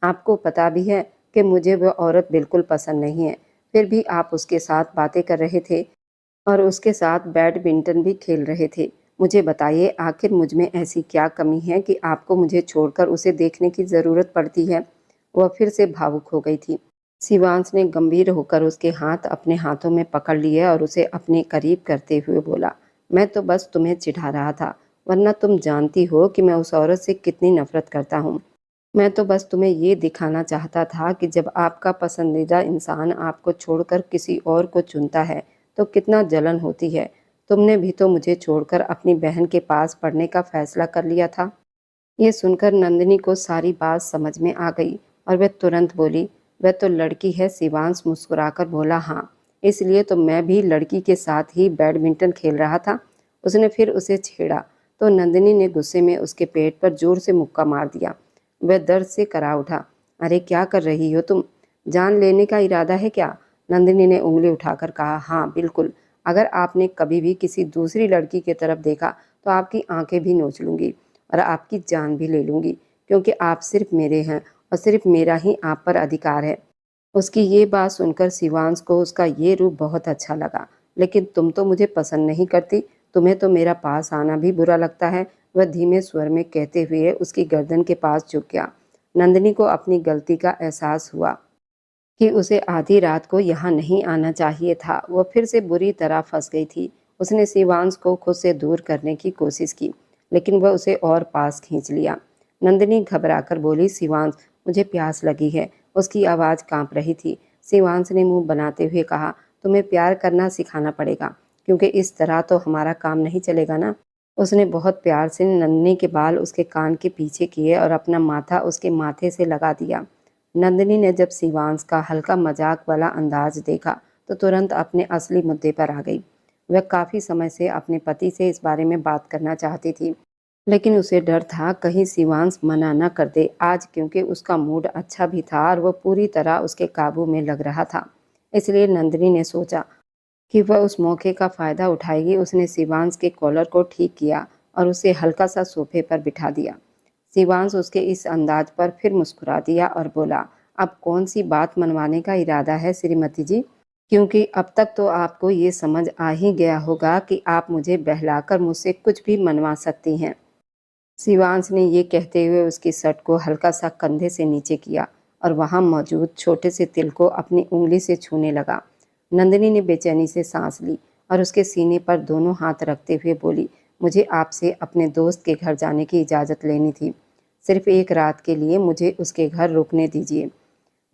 आपको पता भी है कि मुझे वह औरत बिल्कुल पसंद नहीं है, फिर भी आप उसके साथ बातें कर रहे थे और उसके साथ बैडमिंटन भी खेल रहे थे। मुझे बताइए, आखिर मुझ में ऐसी क्या कमी है कि आपको मुझे छोड़कर उसे देखने की ज़रूरत पड़ती है? वह फिर से भावुक हो गई थी। शिवांश ने गंभीर होकर उसके हाथ अपने हाथों में पकड़ लिए और उसे अपने करीब करते हुए बोला, मैं तो बस तुम्हें चिढ़ा रहा था, वरना तुम जानती हो कि मैं उस औरत से कितनी नफरत करता हूँ। मैं तो बस तुम्हें ये दिखाना चाहता था कि जब आपका पसंदीदा इंसान आपको छोड़कर किसी और को चुनता है तो कितना जलन होती है। तुमने भी तो मुझे छोड़कर अपनी बहन के पास पढ़ने का फैसला कर लिया था। ये सुनकर नंदिनी को सारी बात समझ में आ गई और वह तुरंत बोली, वह तो लड़की है। शिवांश मुस्कुराकर बोला, हाँ, इसलिए तो मैं भी लड़की के साथ ही बैडमिंटन खेल रहा था। उसने फिर उसे छेड़ा तो नंदिनी ने गुस्से में उसके पेट पर जोर से मुक्का मार दिया। वह दर्द से करा उठा। अरे क्या कर रही हो तुम? जान लेने का इरादा है क्या? नंदिनी ने उंगली उठाकर कहा, हाँ बिल्कुल। अगर आपने कभी भी किसी दूसरी लड़की की तरफ देखा तो आपकी आंखें भी नोच लूंगी और आपकी जान भी ले लूंगी, क्योंकि आप सिर्फ मेरे हैं और सिर्फ मेरा ही आप पर अधिकार है। उसकी ये बात सुनकर शिवांश को उसका ये रूप बहुत अच्छा लगा। लेकिन तुम तो मुझे पसंद नहीं करती, तुम्हें तो मेरा पास आना भी बुरा लगता है, वह धीमे स्वर में कहते हुए उसकी गर्दन के पास झुक गया। नंदिनी को अपनी गलती का एहसास हुआ कि उसे आधी रात को यहाँ नहीं आना चाहिए था। वह फिर से बुरी तरह फंस गई थी। उसने शिवांश को खुद से दूर करने की कोशिश की, लेकिन वह उसे और पास खींच लिया। नंदिनी घबराकर बोली, शिवांश, मुझे प्यास लगी है। उसकी आवाज़ कांप रही थी। शिवांश ने मुंह बनाते हुए कहा, तुम्हें प्यार करना सिखाना पड़ेगा, क्योंकि इस तरह तो हमारा काम नहीं चलेगा ना। उसने बहुत प्यार से नंदिनी के बाल उसके कान के पीछे किए और अपना माथा उसके माथे से लगा दिया। नंदिनी ने जब शिवांश का हल्का मजाक वाला अंदाज देखा तो तुरंत अपने असली मुद्दे पर आ गई। वह काफ़ी समय से अपने पति से इस बारे में बात करना चाहती थी, लेकिन उसे डर था कहीं शिवांश मना न कर दे। आज क्योंकि उसका मूड अच्छा भी था और वह पूरी तरह उसके काबू में लग रहा था, इसलिए नंदिनी ने सोचा कि वह उस मौके का फ़ायदा उठाएगी। उसने शिवांश के कॉलर को ठीक किया और उसे हल्का सा सोफे पर बिठा दिया। शिवांश उसके इस अंदाज पर फिर मुस्कुरा दिया और बोला, अब कौन सी बात मनवाने का इरादा है श्रीमती जी? क्योंकि अब तक तो आपको ये समझ आ ही गया होगा कि आप मुझे बहलाकर मुझसे कुछ भी मनवा सकती हैं। शिवांश ने ये कहते हुए उसकी शर्ट को हल्का सा कंधे से नीचे किया और वहां मौजूद छोटे से तिल को अपनी उंगली से छूने लगा। नंदिनी ने बेचैनी से सांस ली और उसके सीने पर दोनों हाथ रखते हुए बोली, मुझे आपसे अपने दोस्त के घर जाने की इजाज़त लेनी थी। सिर्फ एक रात के लिए मुझे उसके घर रुकने दीजिए।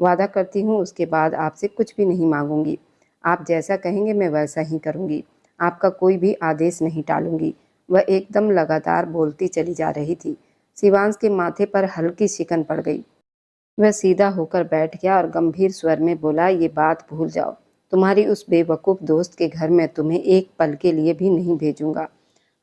वादा करती हूँ उसके बाद आपसे कुछ भी नहीं मांगूंगी। आप जैसा कहेंगे मैं वैसा ही करूँगी। आपका कोई भी आदेश नहीं टालूंगी। वह एकदम लगातार बोलती चली जा रही थी। शिवांश के माथे पर हल्की शिकन पड़ गई। वह सीधा होकर बैठ गया और गंभीर स्वर में बोला, ये बात भूल जाओ। तुम्हारी उस बेवकूफ़ दोस्त के घर मैं तुम्हें एक पल के लिए भी नहीं भेजूंगा।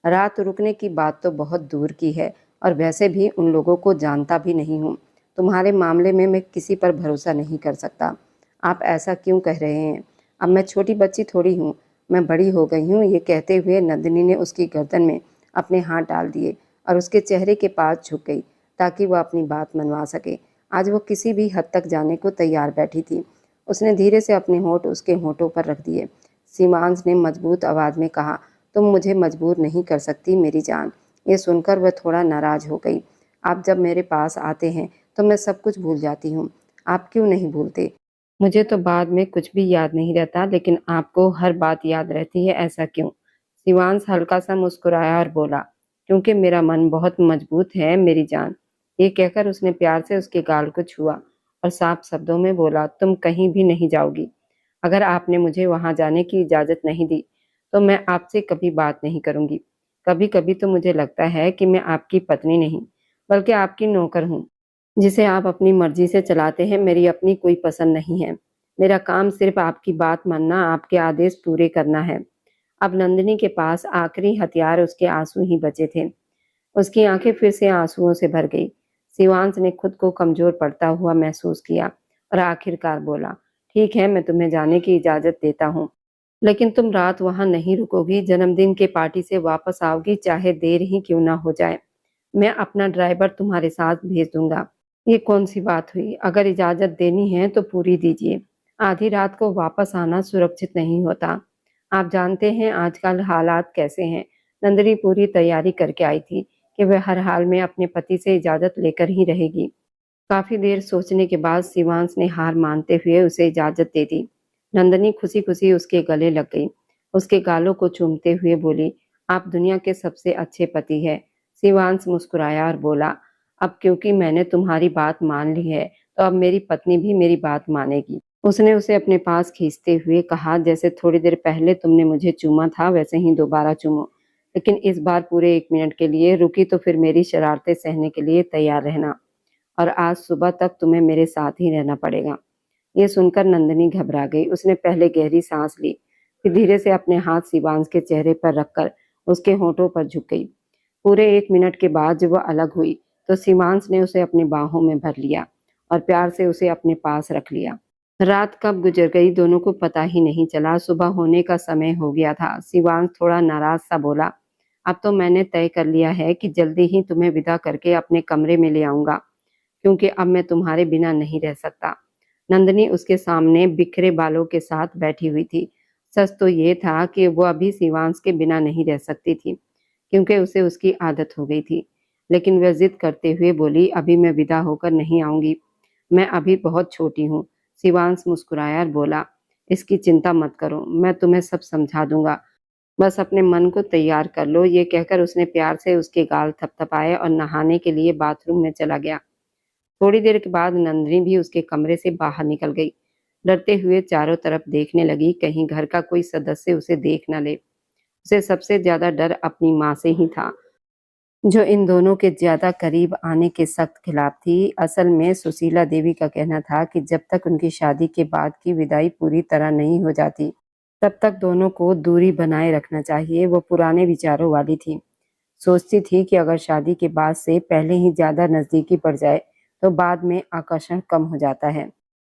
रात रुकने की बात तो बहुत दूर की है और वैसे भी उन लोगों को जानता भी नहीं हूँ। तुम्हारे मामले में मैं किसी पर भरोसा नहीं कर सकता। आप ऐसा क्यों कह रहे हैं? अब मैं छोटी बच्ची थोड़ी हूँ, मैं बड़ी हो गई हूँ। ये कहते हुए नंदिनी ने उसकी गर्दन में अपने हाथ डाल दिए और उसके चेहरे के पास झुक गई ताकि वह अपनी बात मनवा सके। आज वो किसी भी हद तक जाने को तैयार बैठी थी। उसने धीरे से अपने होंठ उसके होंठों पर रख दिए। सीमांश ने मजबूत आवाज़ में कहा, तुम मुझे मजबूर नहीं कर सकती मेरी जान। ये सुनकर वह थोड़ा नाराज़ हो गई। आप जब मेरे पास आते हैं तो मैं सब कुछ भूल जाती हूँ। आप क्यों नहीं भूलते? मुझे तो बाद में कुछ भी याद नहीं रहता, लेकिन आपको हर बात याद रहती है, ऐसा क्यों? शिवांश हल्का सा मुस्कुराया और बोला, क्योंकि मेरा मन बहुत मजबूत है मेरी जान। ये कहकर उसने प्यार से उसके गाल को छुआ और साफ शब्दों में बोला, तुम कहीं भी नहीं जाओगी। अगर आपने मुझे वहां जाने की इजाजत नहीं दी तो मैं आपसे कभी बात नहीं करूंगी। कभी कभी तो मुझे लगता है कि मैं आपकी पत्नी नहीं बल्कि आपकी नौकर हूँ, जिसे आप अपनी मर्जी से चलाते हैं। मेरी अपनी कोई पसंद नहीं है। मेरा काम सिर्फ आपकी बात मानना, आपके आदेश पूरे करना है। अब नंदिनी के पास आखिरी हथियार उसके आंसू ही बचे थे। उसकी आंखें फिर से आंसुओं से भर गई। शिवांश ने खुद को कमजोर पड़ता हुआ महसूस किया और आखिरकार बोला, ठीक है, मैं तुम्हें जाने की इजाजत देता हूँ, लेकिन तुम रात वहां नहीं रुकोगी। जन्मदिन के पार्टी से वापस आओगी, चाहे देर ही क्यों ना हो जाए। मैं अपना ड्राइवर तुम्हारे साथ भेज दूंगा। ये कौन सी बात हुई? अगर इजाज़त देनी है तो पूरी दीजिए। आधी रात को वापस आना सुरक्षित नहीं होता। आप जानते हैं आजकल हालात कैसे हैं। नंदिनी पूरी तैयारी करके आई थी कि वह हर हाल में अपने पति से इजाज़त लेकर ही रहेगी। काफ़ी देर सोचने के बाद शिवांश ने हार मानते हुए उसे इजाज़त दे दी। नंदिनी खुशी-खुशी उसके गले लग गई। उसके गालों को चूमते हुए बोली, "आप दुनिया के सबसे अच्छे पति हैं।" शिवांश मुस्कुराया और बोला, "अब क्योंकि मैंने तुम्हारी बात मान ली है, तो अब मेरी पत्नी भी मेरी बात मानेगी।" उसने उसे अपने पास खींचते हुए कहा, "जैसे थोड़ी देर पहले तुमने मुझे चूमा था, वैसे ही दोबारा चूमो। लेकिन इस बार पूरे 1 मिनट के लिए रुकी तो फिर मेरी शरारतें सहने के लिए तैयार रहना। और आज सुबह तक तुम्हें मेरे साथ ही रहना पड़ेगा।" ये सुनकर नंदिनी घबरा गई। उसने पहले गहरी सांस ली, फिर धीरे से अपने हाथ शिवांश के चेहरे पर रखकर उसके होठों पर झुक गई। पूरे 1 मिनट के बाद जब वह अलग हुई, तो शिवांश ने उसे अपनी बाहों में भर लिया और प्यार से उसे अपने पास रख लिया। रात कब गुजर गई दोनों को पता ही नहीं चला। सुबह होने का समय हो गया था। शिवांश थोड़ा नाराज सा बोला, "अब तो मैंने तय कर लिया है कि जल्दी ही तुम्हें विदा करके अपने कमरे में ले आऊंगा, क्योंकि अब मैं तुम्हारे बिना नहीं रह सकता।" नंदिनी उसके सामने बिखरे बालों के साथ बैठी हुई थी। सच तो ये था कि वो अभी शिवांश के बिना नहीं रह सकती थी, क्योंकि उसे उसकी आदत हो गई थी। लेकिन वह जिद करते हुए बोली, "अभी मैं विदा होकर नहीं आऊंगी, मैं अभी बहुत छोटी हूँ।" शिवांश मुस्कुराया और बोला, "इसकी चिंता मत करो, मैं तुम्हें सब समझा दूंगा। बस अपने मन को तैयार कर लो।" ये कहकर उसने प्यार से उसके गाल थपथपाए और नहाने के लिए बाथरूम में चला गया। थोड़ी देर के बाद नंदिनी भी उसके कमरे से बाहर निकल गई। डरते हुए चारों तरफ देखने लगी, कहीं घर का कोई सदस्य उसे देख न ले। उसे सबसे ज्यादा डर अपनी माँ से ही था, जो इन दोनों के ज्यादा करीब आने के सख्त खिलाफ थी। असल में सुशीला देवी का कहना था कि जब तक उनकी शादी के बाद की विदाई पूरी तरह नहीं हो जाती, तब तक दोनों को दूरी बनाए रखना चाहिए। वो पुराने विचारों वाली थी। सोचती थी कि अगर शादी के बाद से पहले ही ज्यादा नजदीकी पड़ जाए, तो बाद में आकर्षण कम हो जाता है।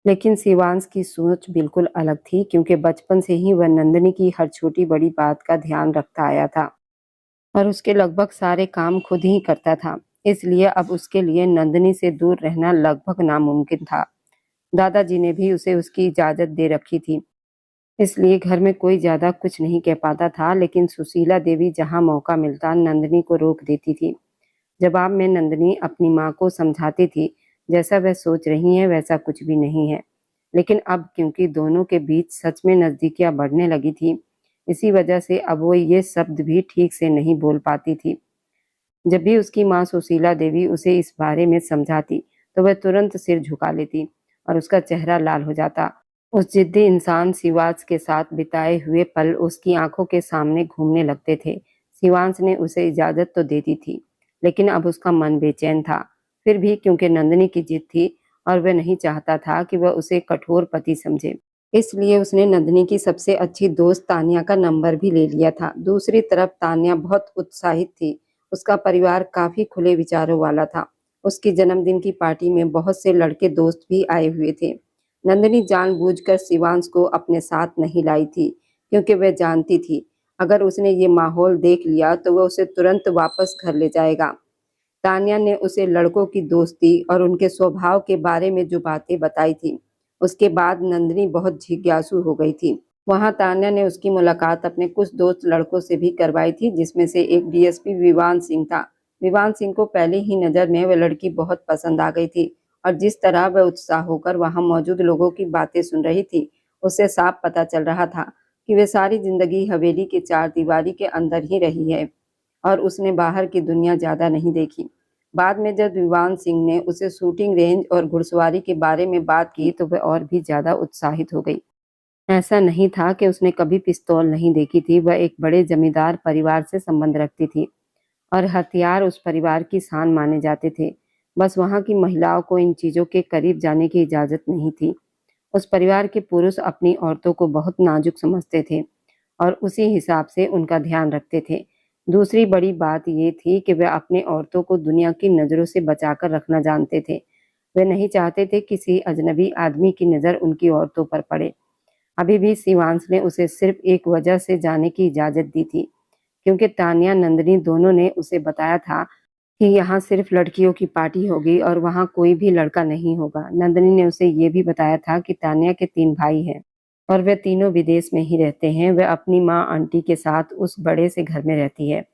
लेकिन शिवांश की सोच बिल्कुल अलग थी, क्योंकि बचपन से ही वह नंदिनी की हर छोटी बड़ी बात का ध्यान रखता आया था और उसके लगभग सारे काम खुद ही करता था। इसलिए अब उसके लिए नंदिनी से दूर रहना लगभग नामुमकिन था। दादाजी ने भी उसे उसकी इजाजत दे रखी थी, इसलिए घर में कोई ज्यादा कुछ नहीं कह पाता था। लेकिन सुशीला देवी जहां मौका मिलता नंदिनी को रोक देती थी। जवाब में नंदिनी अपनी माँ को समझाती थी, जैसा वह सोच रही है वैसा कुछ भी नहीं है। लेकिन अब क्योंकि दोनों के बीच सच में नजदीकियां बढ़ने लगी थी, इसी वजह से अब वो ये शब्द भी ठीक से नहीं बोल पाती थी। जब भी उसकी माँ सुशीला देवी उसे इस बारे में समझाती, तो वह तुरंत सिर झुका लेती और उसका चेहरा लाल हो जाता। उस जिद्दी इंसान शिवांश के साथ बिताए हुए पल उसकी आंखों के सामने घूमने लगते थे। शिवांश ने उसे इजाजत तो दे दी थी, लेकिन अब उसका मन बेचैन था। फिर भी क्योंकि नंदिनी की जिद थी और वह नहीं चाहता था कि वह उसे कठोर पति समझे, इसलिए उसने नंदिनी की सबसे अच्छी दोस्त तान्या का नंबर भी ले लिया था। दूसरी तरफ तान्या बहुत उत्साहित थी। उसका परिवार काफी खुले विचारों वाला था। उसकी जन्मदिन की पार्टी में बहुत से लड़के दोस्त भी आए हुए थे। नंदिनी जानबूझकर शिवांश को अपने साथ नहीं लाई थी, क्योंकि वह जानती थी अगर उसने ये माहौल देख लिया तो वह उसे तुरंत वापस घर ले जाएगा। तान्या ने उसे लड़कों की दोस्ती और उनके स्वभाव के बारे में जो बातें बताई थी, उसके बाद नंदिनी बहुत जिज्ञासु हो गई थी। वहां तान्या ने उसकी मुलाकात अपने कुछ दोस्त लड़कों से भी करवाई थी, जिसमें से एक डीएसपी विवान सिंह था। विवान सिंह को पहले ही नजर में वह लड़की बहुत पसंद आ गई थी और जिस तरह वह उत्साह होकर वहां मौजूद लोगों की बातें सुन रही थी, उससे साफ पता चल रहा था कि वे सारी जिंदगी हवेली के चार दीवारी के अंदर ही रही है और उसने बाहर की दुनिया ज्यादा नहीं देखी। बाद में जब विवान सिंह ने उसे शूटिंग रेंज और घुड़सवारी के बारे में बात की, तो वह और भी ज्यादा उत्साहित हो गई। ऐसा नहीं था कि उसने कभी पिस्तौल नहीं देखी थी। वह एक बड़े जमींदार परिवार से संबंध रखती थी और हथियार उस परिवार की शान माने जाते थे। बस वहां की महिलाओं को इन चीजों के करीब जाने की इजाजत नहीं थी। उस परिवार के पुरुष अपनी औरतों को बहुत नाजुक समझते थे और उसी हिसाब से उनका ध्यान रखते थे। दूसरी बड़ी बात ये थी कि वे अपने औरतों को दुनिया की नजरों से बचाकर रखना जानते थे। वे नहीं चाहते थे किसी अजनबी आदमी की नजर उनकी औरतों पर पड़े। अभी भी शिवांश ने उसे सिर्फ एक वजह से जाने की इजाजत दी थी, क्योंकि तान्या नंदिनी दोनों ने उसे बताया था कि यहाँ सिर्फ लड़कियों की पार्टी होगी और वहाँ कोई भी लड़का नहीं होगा। नंदिनी ने उसे ये भी बताया था कि तान्या के 3 भाई हैं और वे तीनों विदेश में ही रहते हैं। वह अपनी माँ आंटी के साथ उस बड़े से घर में रहती है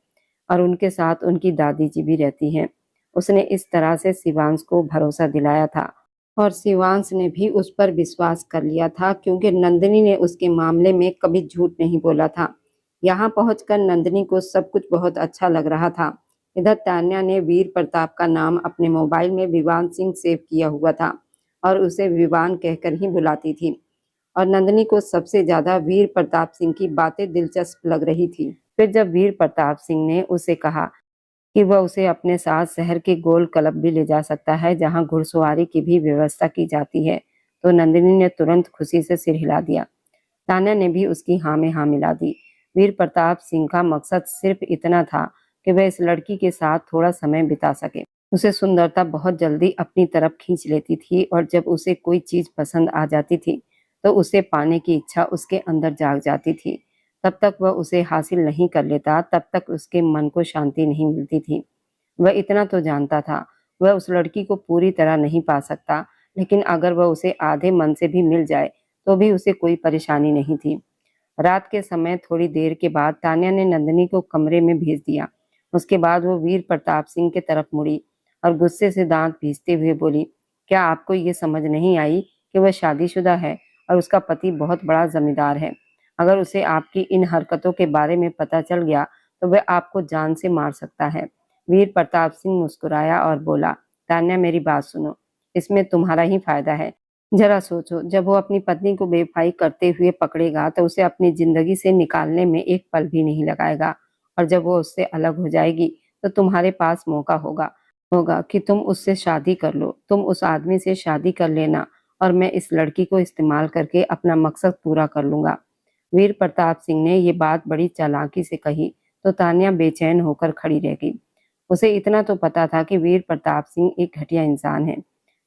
और उनके साथ उनकी दादी जी भी रहती हैं। उसने इस तरह से शिवांश को भरोसा दिलाया था और शिवांश ने भी उस पर विश्वास कर लिया था, क्योंकि नंदिनी ने उसके मामले में कभी झूठ नहीं बोला था। यहाँ पहुंचकर नंदिनी को सब कुछ बहुत अच्छा लग रहा था। इधर तान्या ने वीर प्रताप का नाम अपने मोबाइल में विवान सिंह सेव किया हुआ था और उसे विवान कहकर ही बुलाती थी। और नंदिनी को सबसे ज्यादा वीर प्रताप सिंह की बातें दिलचस्प लग रही थी। फिर जब वीर प्रताप सिंह ने उसे कहा कि वह उसे अपने साथ शहर के गोल क्लब भी ले जा सकता है, जहां घुड़सवारी की भी व्यवस्था की जाती है, तो नंदिनी ने तुरंत खुशी से सिर हिला दिया। तान्या ने भी उसकी हाँ में हाँ मिला दी। वीर प्रताप सिंह का मकसद सिर्फ इतना था कि वह इस लड़की के साथ थोड़ा समय बिता सके। उसे सुंदरता बहुत जल्दी अपनी तरफ खींच लेती थी और जब उसे कोई चीज पसंद आ जाती थी तो उसे पाने की इच्छा उसके अंदर जाग जाती थी। तब तक वह उसे हासिल नहीं कर लेता, तब तक उसके मन को शांति नहीं मिलती थी। वह इतना तो जानता था, वह उस लड़की को पूरी तरह नहीं पा सकता, लेकिन अगर वह उसे आधे मन से भी मिल जाए तो भी उसे कोई परेशानी नहीं थी। रात के समय थोड़ी देर के बाद तान्या ने नंदिनी को कमरे में भेज दिया। उसके बाद वो वीर प्रताप सिंह की तरफ मुड़ी और गुस्से से दांत पीसते हुए बोली, क्या आपको ये समझ नहीं आई कि वह शादीशुदा है और उसका पति बहुत बड़ा जमींदार है? अगर उसे आपकी इन हरकतों के बारे में पता चल गया तो वह आपको जान से मार सकता है। वीर प्रताप सिंह मुस्कुराया और बोला, तान्या मेरी बात सुनो, इसमें तुम्हारा ही फायदा है। जरा सोचो, जब वो अपनी पत्नी को बेवफाई करते हुए पकड़ेगा तो उसे अपनी जिंदगी से निकालने में एक पल भी नहीं लगाएगा, और जब वो उससे अलग हो जाएगी तो तुम्हारे पास मौका होगा होगा कि तुम उससे शादी कर लो। तुम उस आदमी से शादी कर लेना और मैं इस लड़की को इस्तेमाल करके अपना मकसद पूरा कर लूंगा। वीर प्रताप सिंह ने ये बात बड़ी चालाकी से कही तो तान्या बेचैन होकर खड़ी रह गई। उसे इतना तो पता था कि वीर प्रताप सिंह एक घटिया इंसान है,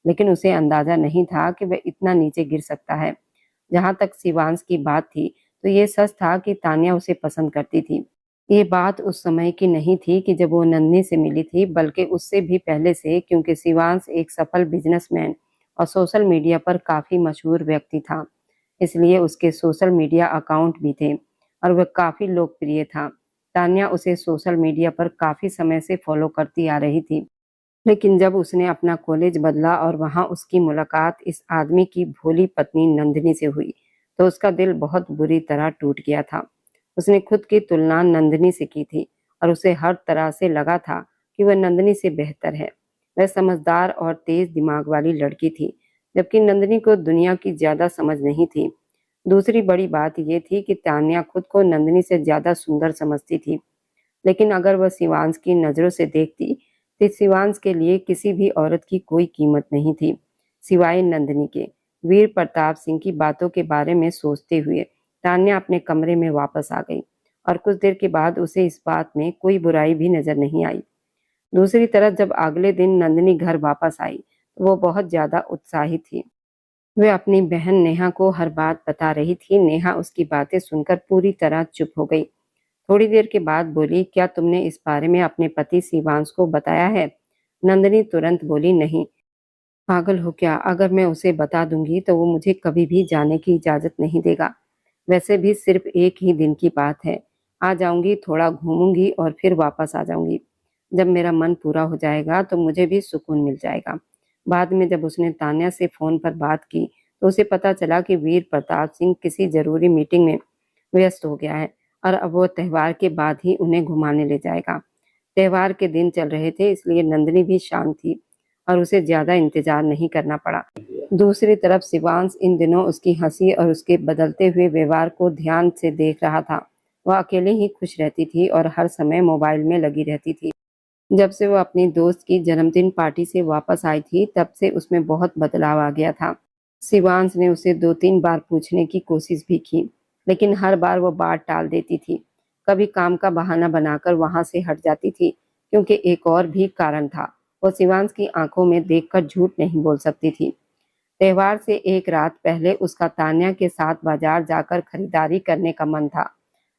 लेकिन उसे अंदाजा नहीं था कि वह इतना नीचे गिर सकता है। जहां तक शिवांश की बात थी, तो ये सच था कि तान्या उसे पसंद करती थी। ये बात उस समय की नहीं थी कि जब वो नन्ही से मिली थी, बल्कि उससे भी पहले से, क्योंकि शिवांश एक सफल बिजनेसमैन और सोशल मीडिया पर काफी मशहूर व्यक्ति था। इसलिए उसके सोशल मीडिया अकाउंट भी थे और वह काफी लोकप्रिय था। तान्या उसे सोशल मीडिया पर काफी समय से फॉलो करती आ रही थी। लेकिन जब उसने अपना कॉलेज बदला और वहां उसकी मुलाकात इस आदमी की भोली पत्नी नंदिनी से हुई, तो उसका दिल बहुत बुरी तरह टूट गया था। उसने खुद की तुलना नंदिनी से की थी और उसे हर तरह से लगा था कि वह नंदिनी से बेहतर है। वह समझदार और तेज दिमाग वाली लड़की थी, जबकि नंदिनी को दुनिया की ज्यादा समझ नहीं थी। दूसरी बड़ी बात यह थी कि तान्या खुद को नंदिनी से ज्यादा सुंदर समझती थी, लेकिन अगर वह शिवांश की नजरों से देखती तो शिवांश के लिए किसी भी औरत की कोई कीमत नहीं थी सिवाय नंदिनी के। वीर प्रताप सिंह की बातों के बारे में सोचते हुए तान्या अपने कमरे में वापस आ गई और कुछ देर के बाद उसे इस बात में कोई बुराई भी नजर नहीं आई। दूसरी तरफ जब अगले दिन नंदिनी घर वापस आई तो वो बहुत ज्यादा उत्साहित थी। वह अपनी बहन नेहा को हर बात बता रही थी। नेहा उसकी बातें सुनकर पूरी तरह चुप हो गई। थोड़ी देर के बाद बोली, क्या तुमने इस बारे में अपने पति शिवांश को बताया है? नंदिनी तुरंत बोली, नहीं। पागल हो क्या? अगर मैं उसे बता दूंगी तो वो मुझे कभी भी जाने की इजाजत नहीं देगा। वैसे भी सिर्फ एक ही दिन की बात है। आ जाऊंगी, थोड़ा घूमूंगी और फिर वापस आ जाऊंगी। जब मेरा मन पूरा हो जाएगा तो मुझे भी सुकून मिल जाएगा। बाद में जब उसने तान्या से फोन पर बात की तो उसे पता चला कि वीर प्रताप सिंह किसी जरूरी मीटिंग में व्यस्त हो गया है और अब वो त्योहार के बाद ही उन्हें घुमाने ले जाएगा। त्योहार के दिन चल रहे थे, इसलिए नंदिनी भी शांत थी और उसे ज्यादा इंतजार नहीं करना पड़ा। दूसरी तरफ शिवांश इन दिनों उसकी हंसी और उसके बदलते हुए व्यवहार को ध्यान से देख रहा था। वह अकेले ही खुश रहती थी और हर समय मोबाइल में लगी रहती थी। जब से वो अपनी दोस्त की जन्मदिन पार्टी से वापस आई थी, तब से उसमें बहुत बदलाव आ गया था। शिवांश ने उसे 2-3 बार पूछने की कोशिश भी की, लेकिन हर बार वो बात टाल देती थी। कभी काम का बहाना बनाकर वहां से हट जाती थी, क्योंकि एक और भी कारण था। वो शिवांश की आंखों में देखकर झूठ नहीं बोल सकती थी। त्योहार से एक रात पहले उसका तान्या के साथ बाजार जाकर खरीदारी करने का मन था,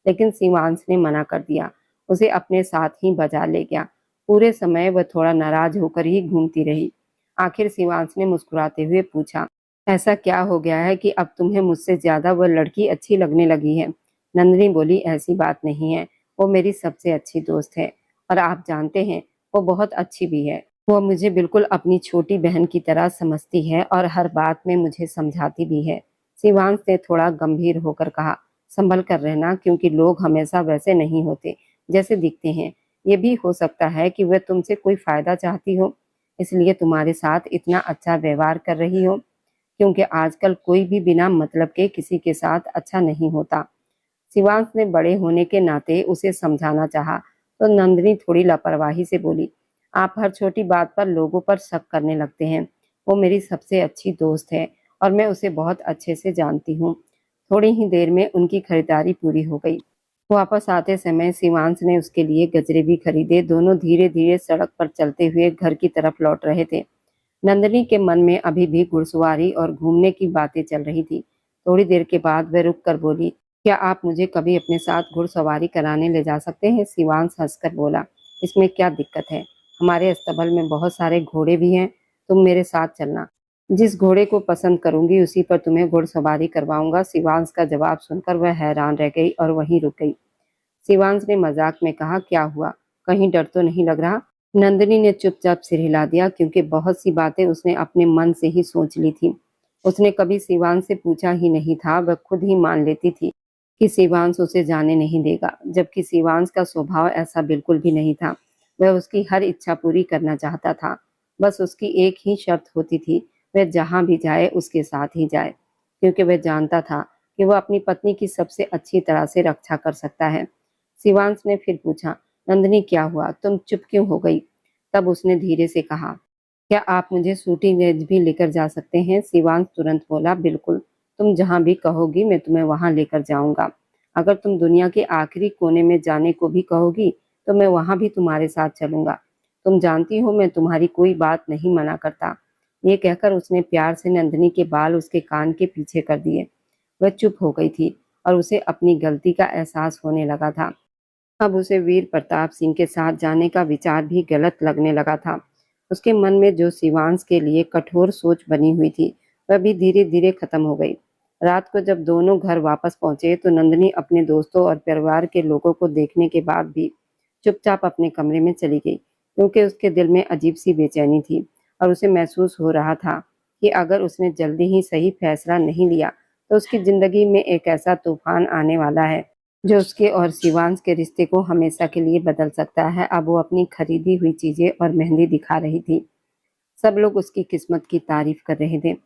लेकिन शिवांश ने मना कर दिया। उसे अपने साथ ही बाजार ले गया पूरे समय वह थोड़ा नाराज होकर ही घूमती रही। आखिर शिवांश ने मुस्कुराते हुए पूछा, ऐसा क्या हो गया है कि अब तुम्हें मुझसे ज्यादा वह लड़की अच्छी लगने लगी है? नंदिनी बोली, ऐसी बात नहीं है, वो मेरी सबसे अच्छी दोस्त है और आप जानते हैं वो बहुत अच्छी भी है। वो मुझे बिल्कुल अपनी छोटी बहन की तरह समझती है और हर बात में मुझे समझाती भी है। शिवांश ने थोड़ा गंभीर होकर कहा, संभल कर रहना, क्योंकि लोग हमेशा वैसे नहीं होते जैसे दिखते हैं। ये भी हो सकता है कि वह तुमसे कोई फायदा चाहती हो, इसलिए तुम्हारे साथ इतना अच्छा व्यवहार कर रही हो, क्योंकि आजकल कोई भी बिना मतलब के किसी के साथ अच्छा नहीं होता। शिवांश ने बड़े होने के नाते उसे समझाना चाहा, तो नंदिनी थोड़ी लापरवाही से बोली, आप हर छोटी बात पर लोगों पर शक करने लगते हैं। वो मेरी सबसे अच्छी दोस्त है और मैं उसे बहुत अच्छे से जानती हूँ। थोड़ी ही देर में उनकी खरीदारी पूरी हो गई। वापस आते समय शिवांश ने उसके लिए गजरे भी खरीदे। दोनों धीरे धीरे सड़क पर चलते हुए घर की तरफ लौट रहे थे। नंदिनी के मन में अभी भी घुड़सवारी और घूमने की बातें चल रही थी। थोड़ी देर के बाद वह रुक कर बोली, क्या आप मुझे कभी अपने साथ घुड़सवारी कराने ले जा सकते हैं? शिवांश हंसकर बोला, इसमें क्या दिक्कत है, हमारे अस्तबल में बहुत सारे घोड़े भी हैं, तुम मेरे साथ चलना। जिस घोड़े को पसंद करूंगी उसी पर तुम्हें घुड़सवारी करवाऊंगा। शिवांश का जवाब सुनकर वह हैरान रह गई और वहीं रुक गई। शिवांश ने मजाक में कहा, क्या हुआ, कहीं डर तो नहीं लग रहा? नंदिनी ने चुपचाप सिर हिला दिया, क्योंकि बहुत सी बातें उसने अपने मन से ही सोच ली थी। उसने कभी शिवांश से पूछा ही नहीं था, वह खुद ही मान लेती थी कि शिवांश उसे जाने नहीं देगा, जबकि शिवांश का स्वभाव ऐसा बिल्कुल भी नहीं था। वह उसकी हर इच्छा पूरी करना चाहता था। बस उसकी एक ही शर्त होती थी, वह जहां भी जाए उसके साथ ही जाए, क्योंकि वह जानता था कि वह अपनी पत्नी की सबसे अच्छी तरह से रक्षा कर सकता है। शिवांश ने फिर पूछा, नंदिनी क्या हुआ, तुम चुप क्यों हो गई? तब उसने धीरे से कहा, क्या आप मुझे शूटिंग रेंज भी लेकर जा सकते हैं? शिवांश तुरंत बोला, बिल्कुल, तुम जहां भी कहोगी मैं तुम्हें वहां लेकर जाऊंगा। अगर तुम दुनिया के आखिरी कोने में जाने को भी कहोगी तो मैं वहां भी तुम्हारे साथ चलूंगा। तुम जानती हो मैं तुम्हारी कोई बात नहीं मना करता। ये कहकर उसने प्यार से नंदिनी के बाल उसके कान के पीछे कर दिए। वह चुप हो गई थी और उसे अपनी गलती का एहसास होने लगा था। अब उसे वीर प्रताप सिंह के साथ जाने का विचार भी गलत लगने लगा था। उसके मन में जो शिवांश के लिए कठोर सोच बनी हुई थी वह भी धीरे धीरे खत्म हो गई। रात को जब दोनों घर वापस पहुंचे तो नंदिनी अपने दोस्तों और परिवार के लोगों को देखने के बाद भी चुपचाप अपने कमरे में चली गई, क्योंकि उसके दिल में अजीब सी बेचैनी थी और उसे महसूस हो रहा था कि अगर उसने जल्दी ही सही फैसला नहीं लिया तो उसकी जिंदगी में एक ऐसा तूफान आने वाला है जो उसके और शिवांश के रिश्ते को हमेशा के लिए बदल सकता है। अब वो अपनी खरीदी हुई चीजें और मेहंदी दिखा रही थी। सब लोग उसकी किस्मत की तारीफ कर रहे थे।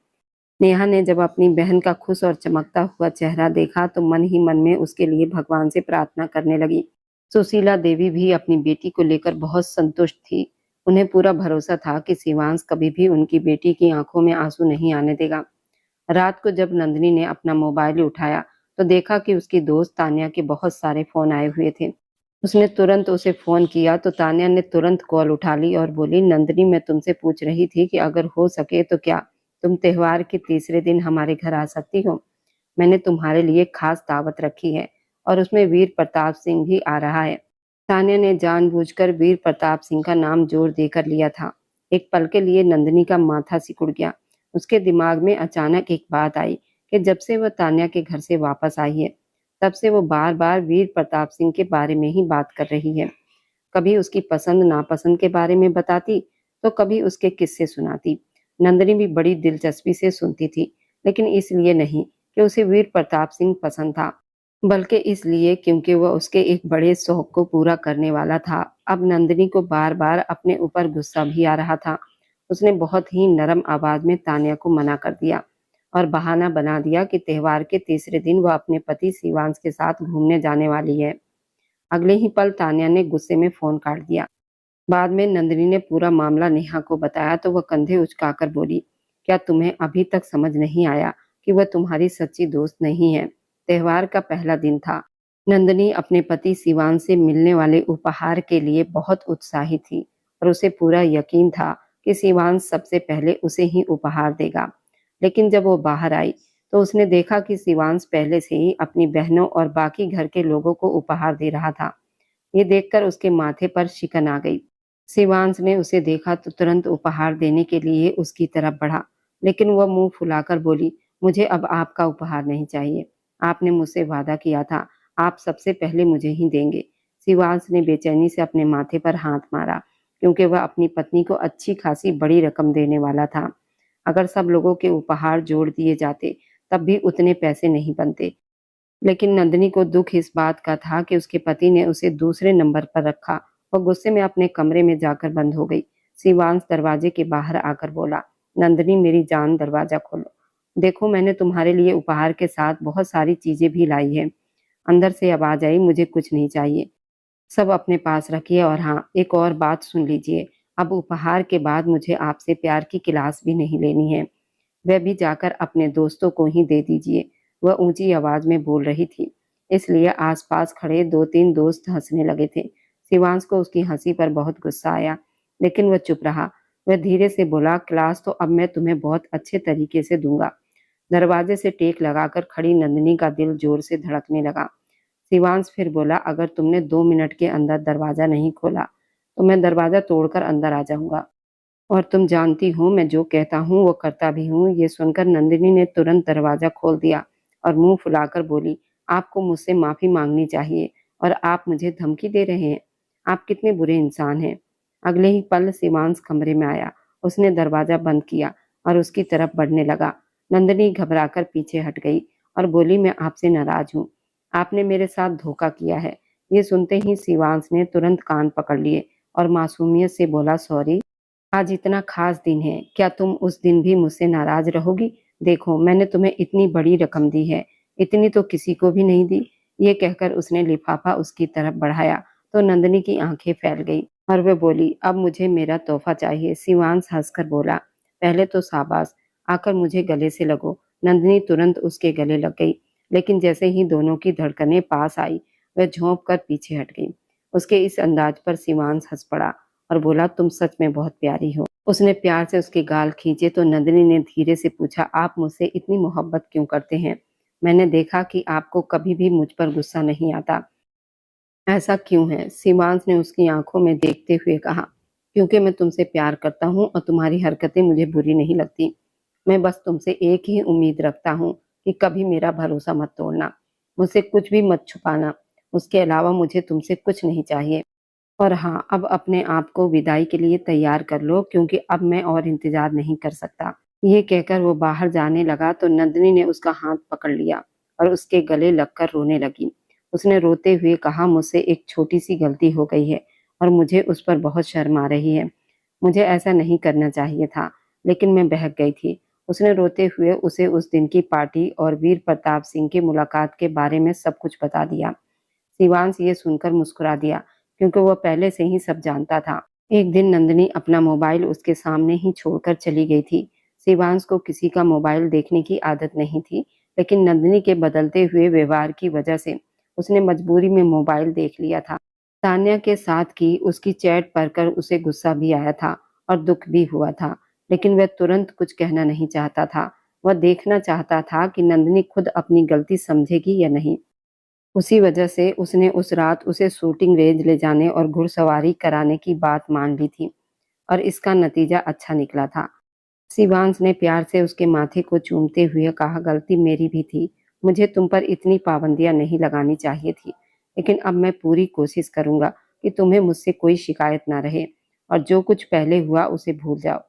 नेहा ने जब अपनी बहन का खुश और चमकता हुआ चेहरा देखा तो मन ही मन में उसके लिए भगवान से प्रार्थना करने लगी। सुशीला देवी भी अपनी बेटी को लेकर बहुत संतुष्ट थी। उन्हें पूरा भरोसा था कि शिवांश कभी भी उनकी बेटी की आंखों में आंसू नहीं आने देगा। रात को जब नंदिनी ने अपना मोबाइल उठाया तो देखा कि उसकी दोस्त तान्या के बहुत सारे फोन आए हुए थे। उसने तुरंत उसे फोन किया तो तान्या ने तुरंत कॉल उठा ली और बोली, नंदिनी मैं तुमसे पूछ रही थी कि अगर हो सके तो क्या तुम त्योहार के तीसरे दिन हमारे घर आ सकती हो? मैंने तुम्हारे लिए खास दावत रखी है और उसमें वीर प्रताप सिंह भी आ रहा है। तान्या ने जानबूझकर वीर प्रताप सिंह का नाम जोर देकर लिया था। एक पल के लिए नंदिनी का माथा सिकुड़ गया। उसके दिमाग में अचानक एक बात आई कि जब से वह तान्या के घर से वापस आई है तब से वो बार बार वीर प्रताप सिंह के बारे में ही बात कर रही है। कभी उसकी पसंद नापसंद के बारे में बताती तो कभी उसके किस्से सुनाती। नंदिनी भी बड़ी दिलचस्पी से सुनती थी, लेकिन इसलिए नहीं कि उसे वीर प्रताप सिंह पसंद था, बल्कि इसलिए क्योंकि वह उसके एक बड़े शौक को पूरा करने वाला था। अब नंदिनी को बार बार अपने ऊपर गुस्सा भी आ रहा था। उसने बहुत ही नरम आवाज में तान्या को मना कर दिया और बहाना बना दिया कि त्योहार के तीसरे दिन वह अपने पति शिवांश के साथ घूमने जाने वाली है। अगले ही पल तान्या ने गुस्से में फोन काट दिया। बाद में नंदिनी ने पूरा मामला नेहा को बताया तो वह कंधे उचकाकर बोली, क्या तुम्हें अभी तक समझ नहीं आया कि वह तुम्हारी सच्ची दोस्त नहीं है? त्योहार का पहला दिन था। नंदिनी अपने पति शिवांश से मिलने वाले उपहार के लिए बहुत उत्साहित थी और उसे पूरा यकीन था कि शिवांश सबसे पहले उसे ही उपहार देगा। लेकिन जब वो बाहर आई तो उसने देखा कि शिवांश पहले से ही अपनी बहनों और बाकी घर के लोगों को उपहार दे रहा था। ये देखकर उसके माथे पर शिकन आ गई। शिवांश ने उसे देखा तो तुरंत उपहार देने के लिए उसकी तरफ बढ़ा, लेकिन वह मुंह फुलाकर बोली, मुझे अब आपका उपहार नहीं चाहिए। आपने मुझसे वादा किया था, आप सबसे पहले मुझे ही देंगे। शिवांश ने बेचैनी से अपने माथे पर हाथ मारा, क्योंकि वह अपनी पत्नी को अच्छी खासी बड़ी रकम देने वाला था। अगर सब लोगों के उपहार जोड़ दिए जाते, तब भी उतने पैसे नहीं बनते। लेकिन नंदिनी को दुख इस बात का था कि उसके पति ने उसे दूसरे नंबर पर रखा। वह गुस्से में अपने कमरे में जाकर बंद हो गई। शिवांश दरवाजे के बाहर आकर बोला, नंदिनी मेरी जान, दरवाजा खोलो। देखो, मैंने तुम्हारे लिए उपहार के साथ बहुत सारी चीजें भी लाई है। अंदर से आवाज आई, मुझे कुछ नहीं चाहिए, सब अपने पास रखिए। और हाँ, एक और बात सुन लीजिए, अब उपहार के बाद मुझे आपसे प्यार की क्लास भी नहीं लेनी है। वह भी जाकर अपने दोस्तों को ही दे दीजिए। वह ऊंची आवाज में बोल रही थी, इसलिए आसपास खड़े दो तीन दोस्त हंसने लगे थे। शिवांश को उसकी हंसी पर बहुत गुस्सा आया, लेकिन वह चुप रहा। वह धीरे से बोला, क्लास तो अब मैं तुम्हें बहुत अच्छे तरीके से दूंगा। दरवाजे से टेक लगाकर खड़ी नंदिनी का दिल जोर से धड़कने लगा। शिवांश फिर बोला, अगर तुमने 2 मिनट के अंदर दरवाजा नहीं खोला तो मैं दरवाजा तोड़कर अंदर आ जाऊंगा। और तुम जानती हो, मैं जो कहता हूँ वो करता भी हूँ। ये सुनकर नंदिनी ने तुरंत दरवाजा खोल दिया और मुंह फुलाकर बोली, आपको मुझसे माफी मांगनी चाहिए और आप मुझे धमकी दे रहे हैं। आप कितने बुरे इंसान हैं। अगले ही पल शिवांश कमरे में आया। उसने दरवाजा बंद किया और उसकी तरफ बढ़ने लगा। नंदिनी घबराकर पीछे हट गई और बोली, मैं आपसे नाराज हूँ। आपने मेरे साथ धोखा किया है। ये सुनते ही शिवांश ने तुरंत कान पकड़ लिए और मासूमियत से बोला, सॉरी, आज इतना खास दिन है, क्या तुम उस दिन भी मुझसे नाराज रहोगी? देखो, मैंने तुम्हें इतनी बड़ी रकम दी है, इतनी तो किसी को भी नहीं दी। ये कहकर उसने लिफाफा उसकी तरफ बढ़ाया तो नंदिनी की आंखें फैल गई और वह बोली, अब मुझे मेरा तोहफा चाहिए। शिवांश हंसकर बोला, पहले तो शाबाश, आकर मुझे गले से लगो। नंदिनी तुरंत उसके गले लग गई, लेकिन जैसे ही दोनों की धड़कनें पास आई, वह झोंक कर पीछे हट गई। उसके इस अंदाज पर शिवांश हंस पड़ा और बोला, तुम सच में बहुत प्यारी हो। उसने प्यार से उसके गाल खींचे तो नंदिनी ने धीरे से पूछा, आप मुझसे इतनी मोहब्बत क्यों करते हैं? मैंने देखा कि आपको कभी भी मुझ पर गुस्सा नहीं आता। ऐसा क्यों है? शिवांश ने उसकी आंखों में देखते हुए कहा, क्योंकि मैं तुमसे प्यार करता हूँ और तुम्हारी हरकतें मुझे बुरी नहीं लगती। मैं बस तुमसे एक ही उम्मीद रखता हूँ कि कभी मेरा भरोसा मत तोड़ना, मुझसे कुछ भी मत छुपाना। उसके अलावा मुझे तुमसे कुछ नहीं चाहिए। और हाँ, अब अपने आप को विदाई के लिए तैयार कर लो, क्योंकि अब मैं और इंतजार नहीं कर सकता। ये कहकर वो बाहर जाने लगा तो नंदिनी ने उसका हाथ पकड़ लिया और उसके गले लगकर रोने लगी। उसने रोते हुए कहा, मुझसे एक छोटी सी गलती हो गई है और मुझे उस पर बहुत शर्म आ रही है। मुझे ऐसा नहीं करना चाहिए था, लेकिन मैं बहक गई थी। उसने रोते हुए उसे उस दिन की पार्टी और वीर प्रताप सिंह की मुलाकात के बारे में सब कुछ बता दिया। शिवांश ये सुनकर मुस्कुरा दिया, क्योंकि वह पहले से ही सब जानता था। एक दिन नंदिनी अपना मोबाइल उसके सामने ही छोड़कर चली गई थी। शिवांश को किसी का मोबाइल देखने की आदत नहीं थी, लेकिन नंदिनी के बदलते हुए व्यवहार की वजह से उसने मजबूरी में मोबाइल देख लिया था। तान्या के साथ की उसकी चैट पढ़कर उसे गुस्सा भी आया था और दुख भी हुआ था, लेकिन वह तुरंत कुछ कहना नहीं चाहता था। वह देखना चाहता था कि नंदिनी खुद अपनी गलती समझेगी या नहीं। उसी वजह से उसने उस रात उसे शूटिंग रेंज ले जाने और घुड़सवारी कराने की बात मान ली थी, और इसका नतीजा अच्छा निकला था। शिवांश ने प्यार से उसके माथे को चूमते हुए कहा, गलती मेरी भी थी, मुझे तुम पर इतनी पाबंदियां नहीं लगानी चाहिए थी, लेकिन अब मैं पूरी कोशिश करूंगा कि तुम्हें मुझसे कोई शिकायत ना रहे और जो कुछ पहले हुआ उसे भूल जाओ।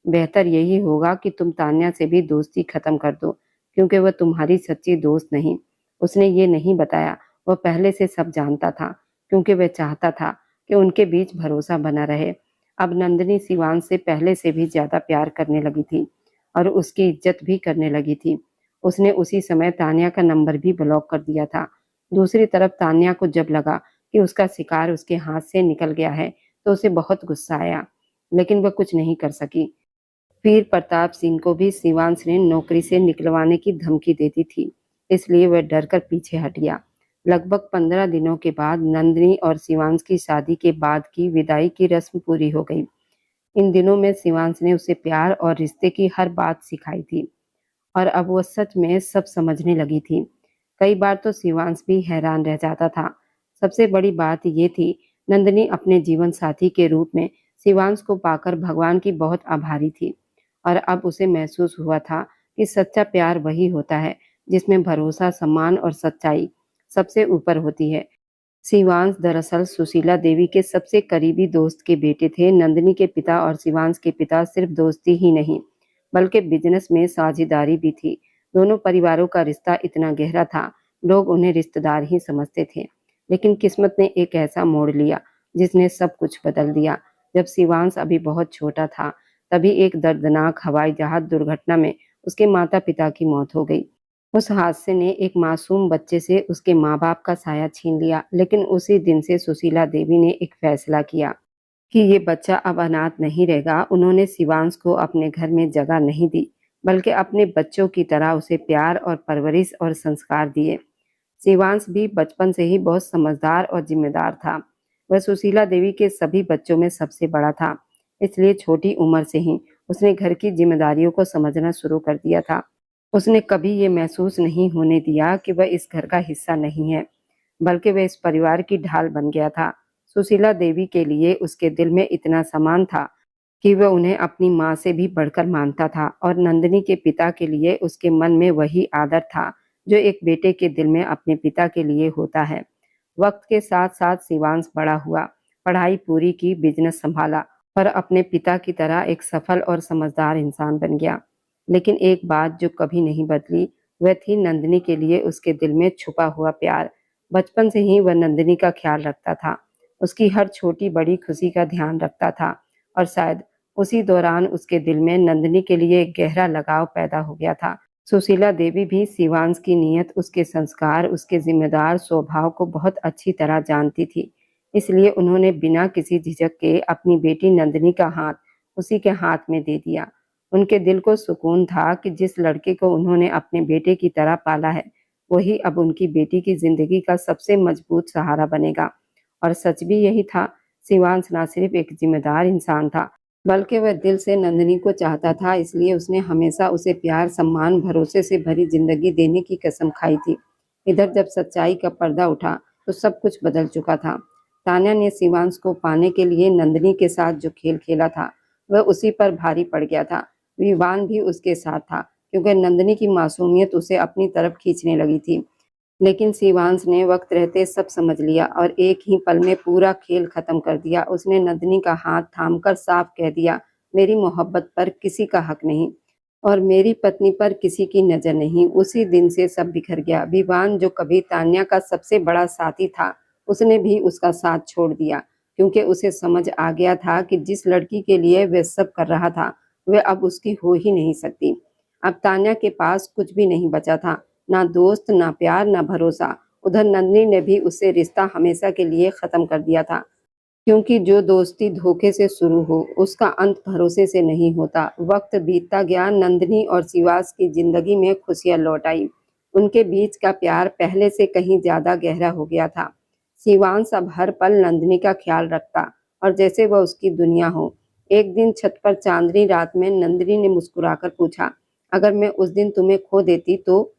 बेहतर यही होगा कि तुम तान्या से भी दोस्ती खत्म कर दो, क्योंकि वह तुम्हारी सच्ची दोस्त नहीं। उसने ये नहीं बताया, वह पहले से सब जानता था, क्योंकि वह चाहता था कि उनके बीच भरोसा बना रहे। अब नंदिनी शिवांश से पहले से भी ज्यादा प्यार करने लगी थी और उसकी इज्जत भी करने लगी थी। उसने उसी समय तान्या का नंबर भी ब्लॉक कर दिया था। दूसरी तरफ तान्या को जब लगा कि उसका शिकार उसके हाथ से निकल गया है, तो उसे बहुत गुस्सा आया, लेकिन वह कुछ नहीं कर सकी। वीर प्रताप सिंह को भी शिवांश ने नौकरी से निकलवाने की धमकी दे दी थी, इसलिए वह डरकर पीछे हट गया। लगभग 15 दिनों के बाद नंदिनी और शिवांश की शादी के बाद की विदाई की रस्म पूरी हो गई। इन दिनों में शिवांश ने उसे प्यार और रिश्ते की हर बात सिखाई थी और अब वह सच में सब समझने लगी थी। कई बार तो शिवांश भी हैरान रह जाता था। सबसे बड़ी बात ये थी, नंदिनी अपने जीवन साथी के रूप में शिवांश को पाकर भगवान की बहुत आभारी थी और अब उसे महसूस हुआ था कि सच्चा प्यार वही होता है जिसमें भरोसा, सम्मान और सच्चाई सबसे ऊपर होती है। शिवांश दरअसल सुशीला देवी के सबसे करीबी दोस्त के बेटे थे। नंदिनी के पिता और शिवांश के पिता सिर्फ दोस्ती ही नहीं बल्कि बिजनेस में साझेदारी भी थी। दोनों परिवारों का रिश्ता इतना गहरा था, लोग उन्हें रिश्तेदार ही समझते थे। लेकिन किस्मत ने एक ऐसा मोड़ लिया जिसने सब कुछ बदल दिया। जब शिवांश अभी बहुत छोटा था, तभी एक दर्दनाक हवाई जहाज दुर्घटना में उसके माता पिता की मौत हो गई। उस हादसे ने एक मासूम बच्चे से उसके माँ बाप का साया छीन लिया। लेकिन उसी दिन से सुशीला देवी ने एक फैसला किया कि ये बच्चा अब अनाथ नहीं रहेगा। उन्होंने शिवांश को अपने घर में जगह नहीं दी बल्कि अपने बच्चों की तरह उसे प्यार और परवरिश और संस्कार दिए। शिवांश भी बचपन से ही बहुत समझदार और जिम्मेदार था। वह सुशीला देवी के सभी बच्चों में सबसे बड़ा था, इसलिए छोटी उम्र से ही उसने घर की जिम्मेदारियों को समझना शुरू कर दिया था। उसने कभी ये महसूस नहीं होने दिया कि वह इस घर का हिस्सा नहीं है, बल्कि वह इस परिवार की ढाल बन गया था। सुशीला देवी के लिए उसके दिल में इतना सम्मान था कि वह उन्हें अपनी माँ से भी बढ़कर मानता था और नंदिनी के पिता के लिए उसके मन में वही आदर था जो एक बेटे के दिल में अपने पिता के लिए होता है। वक्त के साथ साथ शिवांश बड़ा हुआ, पढ़ाई पूरी की, बिजनेस संभाला और अपने पिता की तरह एक सफल और समझदार इंसान बन गया। लेकिन एक बात जो कभी नहीं बदली, वह थी नंदिनी के लिए उसके दिल में छुपा हुआ प्यार। बचपन से ही वह नंदिनी का ख्याल रखता था, उसकी हर छोटी बड़ी खुशी का ध्यान रखता था और शायद उसी दौरान उसके दिल में नंदिनी के लिए एक गहरा लगाव पैदा हो गया था। सुशीला देवी भी शिवांश की नीयत, उसके संस्कार, उसके जिम्मेदार स्वभाव को बहुत अच्छी तरह जानती थी। इसलिए उन्होंने बिना किसी झिझक के अपनी बेटी नंदिनी का हाथ उसी के हाथ में दे दिया। उनके दिल को सुकून था कि जिस लड़के को उन्होंने अपने बेटे की तरह पाला है, वही अब उनकी बेटी की जिंदगी का सबसे मजबूत सहारा बनेगा। और सच भी यही था। शिवांश न सिर्फ एक जिम्मेदार इंसान था, बल्कि वह दिल से नंदिनी को चाहता था। इसलिए उसने हमेशा उसे प्यार, सम्मान, भरोसे से भरी जिंदगी देने की कसम खाई थी। इधर जब सच्चाई का पर्दा उठा तो सब कुछ बदल चुका था। तान्या ने शिवांश को पाने के लिए नंदिनी के साथ जो खेल खेला था, वह उसी पर भारी पड़ गया था। विवान भी उसके साथ था, क्योंकि नंदिनी की मासूमियत उसे अपनी तरफ खींचने लगी थी। लेकिन शिवांश ने वक्त रहते सब समझ लिया और एक ही पल में पूरा खेल खत्म कर दिया। उसने नंदिनी का हाथ थामकर साफ कह दिया, मेरी मोहब्बत पर किसी का हक नहीं और मेरी पत्नी पर किसी की नजर नहीं। उसी दिन से सब बिखर गया। विवान, जो कभी तान्या का सबसे बड़ा साथी था, उसने भी उसका साथ छोड़ दिया, क्योंकि उसे समझ आ गया था कि जिस लड़की के लिए वह सब कर रहा था, वह अब उसकी हो ही नहीं सकती। अब तान्या के पास कुछ भी नहीं बचा था, ना दोस्त, ना प्यार, ना भरोसा। उधर नंदिनी ने भी उससे रिश्ता हमेशा के लिए खत्म कर दिया था, क्योंकि जो दोस्ती धोखे से शुरू हो, उसका अंत भरोसे से नहीं होता। वक्त बीतता गया, नंदिनी और शिवांश की जिंदगी में खुशियां लौट आई। उनके बीच का प्यार पहले से कहीं ज्यादा गहरा हो गया था। शिवांश अब हर पल नंदिनी का ख्याल रखता और जैसे वह उसकी दुनिया हो। एक दिन छत पर चांदनी रात में नंदिनी ने मुस्कुराकर पूछा, अगर मैं उस दिन तुम्हें खो देती तो?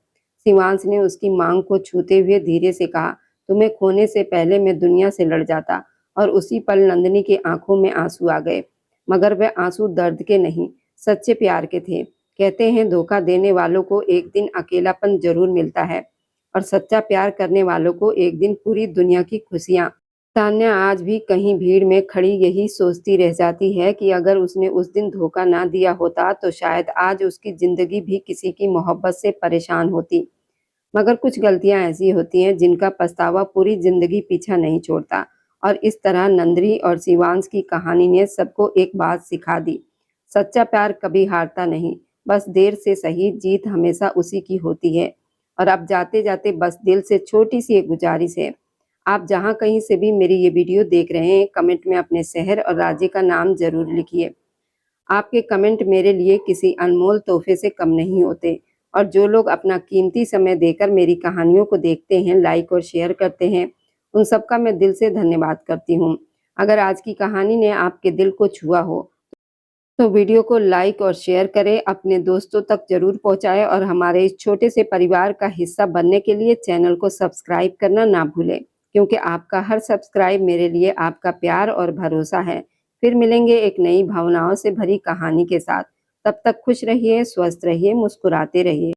शिवांश ने उसकी मांग को छूते हुए धीरे से कहा, तुम्हें खोने से पहले मैं दुनिया से लड़ जाता। और उसी पल नंदिनी की आंखों में आंसू आ गए, मगर वह आंसू दर्द के नहीं, सच्चे प्यार के थे। कहते हैं धोखा देने वालों को एक दिन अकेलापन जरूर मिलता है और सच्चा प्यार करने वालों को एक दिन पूरी दुनिया की खुशियां। तान्या आज भी कहीं भीड़ में खड़ी यही सोचती रह जाती है कि अगर उसने उस दिन धोखा ना दिया होता तो शायद आज उसकी जिंदगी भी किसी की मोहब्बत से परेशान होती। मगर कुछ गलतियां ऐसी होती हैं जिनका पछतावा पूरी जिंदगी पीछा नहीं छोड़ता। और इस तरह नंदिनी और शिवांश की कहानी ने सबको एक बात सिखा दी, सच्चा प्यार कभी हारता नहीं, बस देर से सही, जीत हमेशा उसी की होती है। और अब जाते जाते बस दिल से छोटी सी एक गुजारिश है, आप जहाँ कहीं से भी मेरी ये वीडियो देख रहे हैं, कमेंट में अपने शहर और राज्य का नाम जरूर लिखिए। आपके कमेंट मेरे लिए किसी अनमोल तोहफे से कम नहीं होते। और जो लोग अपना कीमती समय देकर मेरी कहानियों को देखते हैं, लाइक और शेयर करते हैं, उन सबका मैं दिल से धन्यवाद करती हूँ। अगर आज की कहानी ने आपके दिल को छुआ हो तो वीडियो को लाइक और शेयर करें, अपने दोस्तों तक जरूर पहुंचाएं और हमारे इस छोटे से परिवार का हिस्सा बनने के लिए चैनल को सब्सक्राइब करना ना भूलें, क्योंकि आपका हर सब्सक्राइब मेरे लिए आपका प्यार और भरोसा है फिर मिलेंगे एक नई भावनाओं से भरी कहानी के साथ। तब तक खुश रहिए, स्वस्थ रहिए, मुस्कुराते रहिए।